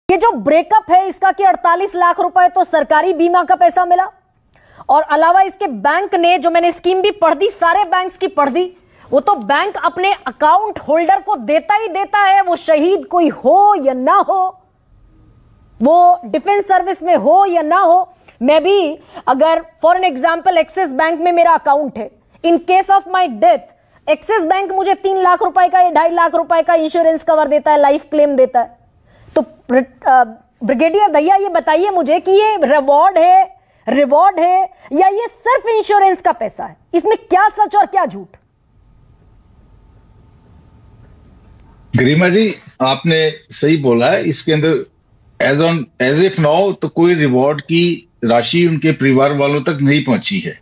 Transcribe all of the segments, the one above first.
ये जो ब्रेकअप है इसका कि 48 लाख रुपए तो सरकारी बीमा का पैसा मिला और अलावा इसके बैंक ने, जो मैंने स्कीम भी पढ़ दी, सारे बैंक्स की पढ़ दी, वो तो बैंक अपने अकाउंट होल्डर को देता ही देता है, वो शहीद कोई हो या ना हो, वो डिफेंस सर्विस में हो या ना हो। मैं भी अगर for an example axis bank में मेरा अकाउंट है, in case of my death axis bank मुझे 3 लाख रुपए का या 2.5 लाख रुपए का इंश्योरेंस कवर देता है, लाइफ क्लेम देता है। तो ब्रिगेडियर दहिया ये बताइए मुझे कि ये रिवॉर्ड है या ये सिर्फ इंश्योरेंस का पैसा है, इसमें क्या सच और क्या झूठ? गरिमा जी, आपने सही बोला है। इसके अंदर एज इफ नाउ तो कोई रिवॉर्ड की राशि उनके परिवार वालों तक नहीं पहुंची है।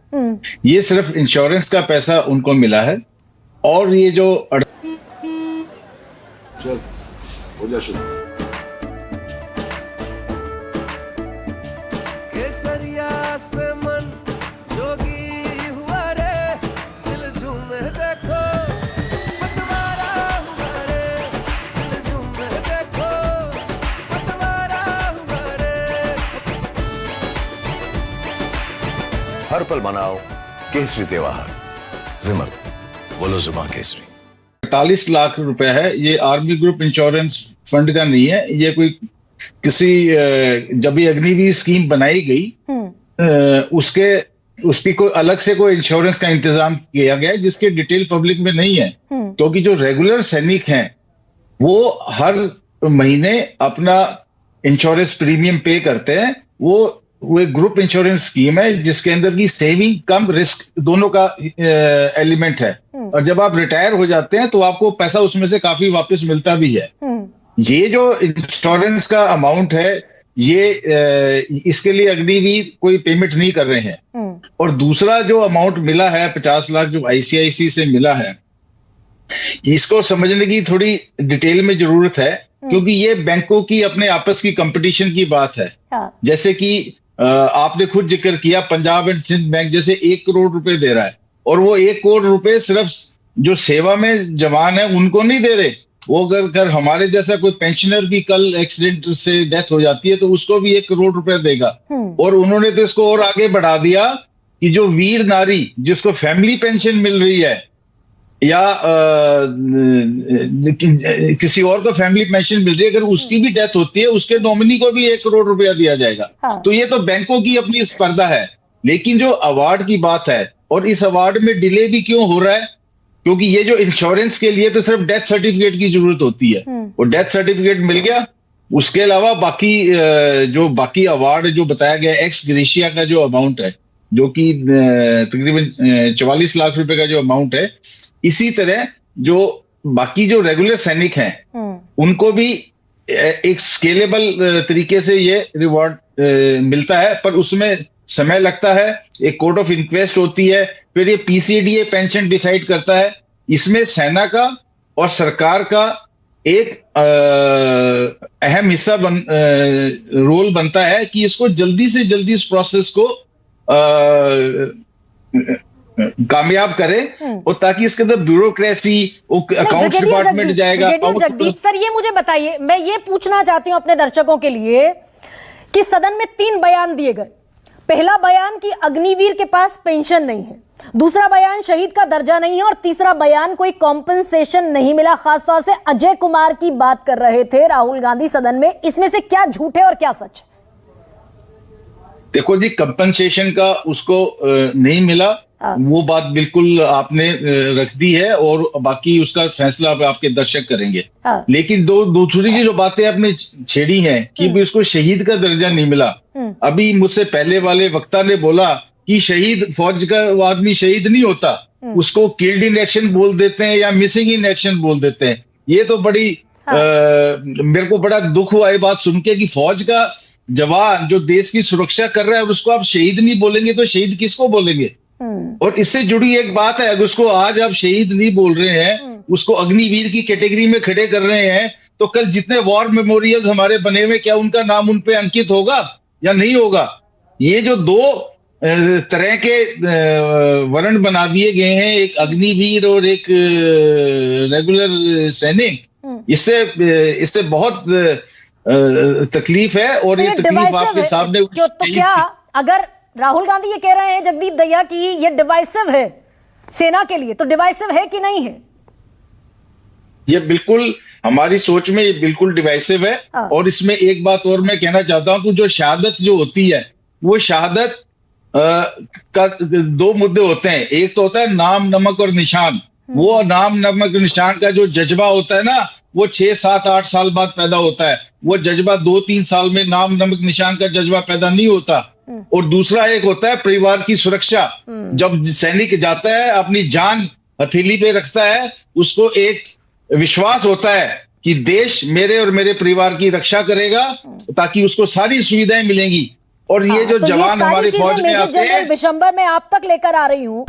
ये सिर्फ इंश्योरेंस का पैसा उनको मिला है। और ये जो चल हो जा शुरू। केसरिया से मन जोगी हुआ रे, दिल झूमे देखो पतवारा हुआ रे, दिल झूमे देखो पतवारा हुआ रे। हर पल मनाओ केसरी त्योहार। विमल, बोलो जुबान केसरी। 48 लाख रुपए है। ये आर्मी ग्रुप इंश्योरेंस फंड का नहीं है। ये कोई किसी जब ये अग्निवीर स्कीम बनाई गई उसकी कोई अलग से कोई इंश्योरेंस का इंतजाम किया गया है, जिसके डिटेल पब्लिक में नहीं है। क्योंकि जो रेगुलर सैनिक हैं वो हर महीने अपना इंश्योरेंस प्रीमियम पे करते हैं। वो एक ग्रुप इंश्योरेंस स्कीम है जिसके अंदर की सेविंग कम रिस्क दोनों का एलिमेंट है। और जब आप रिटायर हो जाते हैं तो आपको पैसा उसमें से काफी वापस मिलता भी है। ये जो इंश्योरेंस का अमाउंट है, ये इसके लिए अग्निवीर कोई पेमेंट नहीं कर रहे हैं। और दूसरा जो अमाउंट मिला है 50 लाख जो आईसीआईसी से मिला है, इसको समझने की थोड़ी डिटेल में जरूरत है। क्योंकि ये बैंकों की अपने आपस की कंपटीशन की बात है। जैसे कि आपने खुद जिक्र किया, पंजाब एंड सिंध बैंक जैसे 1 करोड़ रुपए दे रहा है, और वो 1 करोड़ रुपए सिर्फ जो सेवा में जवान है उनको नहीं दे रहे। वो अगर हमारे जैसा कोई पेंशनर भी कल एक्सीडेंट से डेथ हो जाती है तो उसको भी 1 करोड़ रुपए देगा। और उन्होंने तो इसको और आगे बढ़ा दिया कि जो वीर नारी जिसको फैमिली पेंशन मिल रही है या किसी और को फैमिली पेंशन मिल रही है, अगर उसकी भी डेथ होती है उसके नॉमिनी को भी 1 करोड़ रुपया दिया जाएगा। तो ये तो बैंकों की अपनी स्पर्धा है। लेकिन जो अवार्ड की बात है, और इस अवार्ड में डिले भी क्यों हो रहा है, क्योंकि ये जो इंश्योरेंस के लिए तो सिर्फ डेथ सर्टिफिकेट की जरूरत होती है, और डेथ सर्टिफिकेट मिल गया। उसके अलावा बाकी अवार्ड जो बताया गया एक्स ग्रेशिया का जो अमाउंट है, जो कि तकरीबन 44 लाख रुपए का जो अमाउंट है, इसी तरह जो बाकी जो रेगुलर सैनिक हैं उनको भी एक स्केलेबल तरीके से ये रिवॉर्ड मिलता है। पर उसमें समय लगता है, एक कोर्ट ऑफ इंक्वेस्ट होती है, फिर ये पीसीडीए पेंशन डिसाइड करता है। इसमें सेना का और सरकार का एक अहम हिस्सा रोल बनता है कि इसको जल्दी से जल्दी इस प्रोसेस को कामयाब करें, और ताकि इसके अंदर ब्यूरोक्रेसी, अकाउंट्स डिपार्टमेंट जाएगा। जगदीप सर, ये मुझे बताइए, मैं ये पूछना चाहती हूं अपने दर्शकों के लिए कि सदन में 3 बयान दिए गए। पहला बयान कि अग्निवीर के पास पेंशन नहीं है, दूसरा बयान शहीद का दर्जा नहीं है, और तीसरा बयान कोई कॉम्पनसेशन नहीं मिला। खासतौर से अजय कुमार की बात कर रहे थे राहुल गांधी सदन में। इसमें से क्या झूठ है और क्या सच? देखो जी, कंपनसेशन का उसको नहीं मिला, वो बात बिल्कुल आपने रख दी है, और बाकी उसका फैसला आपके दर्शक करेंगे। लेकिन दूसरी जो बातें आपने छेड़ी हैं कि भी उसको शहीद का दर्जा नहीं मिला। अभी मुझसे पहले वाले वक्ता ने बोला कि शहीद फौज का आदमी शहीद नहीं होता, उसको किल्ड इन एक्शन बोल देते हैं या मिसिंग इन एक्शन बोल देते हैं। ये तो बड़ी मेरे को बड़ा दुख हुआ ये बात सुन के कि फौज का जवान जो देश की सुरक्षा कर रहा है उसको आप शहीद नहीं बोलेंगे तो शहीद किसको बोलेंगे? और इससे जुड़ी एक बात है, अगर उसको आज आप शहीद नहीं बोल रहे हैं, उसको अग्निवीर की कैटेगरी में खड़े कर रहे हैं, तो कल जितने वॉर मेमोरियल्स हमारे बने हुए, क्या उनका नाम उन पे अंकित होगा या नहीं होगा? ये जो 2 तरह के वर्ण बना दिए गए हैं, एक अग्निवीर और एक रेगुलर सैनिक, इससे बहुत तकलीफ है और ये तकलीफ divisive आपके है। सामने क्यों तो क्या अगर राहुल गांधी ये कह रहे हैं जगदीप दहिया की ये डिवाइसिव है सेना के लिए, तो डिवाइसिव है कि नहीं है? ये बिल्कुल हमारी सोच में ये बिल्कुल डिवाइसिव है। हाँ। और इसमें एक बात और मैं कहना चाहता हूं कि जो शहादत जो होती है वो शहादत का दो मुद्दे होते हैं। एक तो होता है नाम नमक और निशान। वो नाम नमक निशान का जो जज्बा होता है ना वो 6, 7, 8 साल बाद पैदा होता है। वो जज्बा 2-3 साल में नाम नमक निशान का जज्बा पैदा नहीं होता। और दूसरा एक होता है परिवार की सुरक्षा। जब सैनिक जाता है अपनी जान हथेली पे रखता है, उसको एक विश्वास होता है कि देश मेरे और मेरे परिवार की रक्षा करेगा ताकि उसको सारी सुविधाएं मिलेंगी। और ये जो तो जवान सारी हमारे चीजें फौज में मेजर आते जनरल हैं, बिशंबर मैं आप तक लेकर आ रही हूं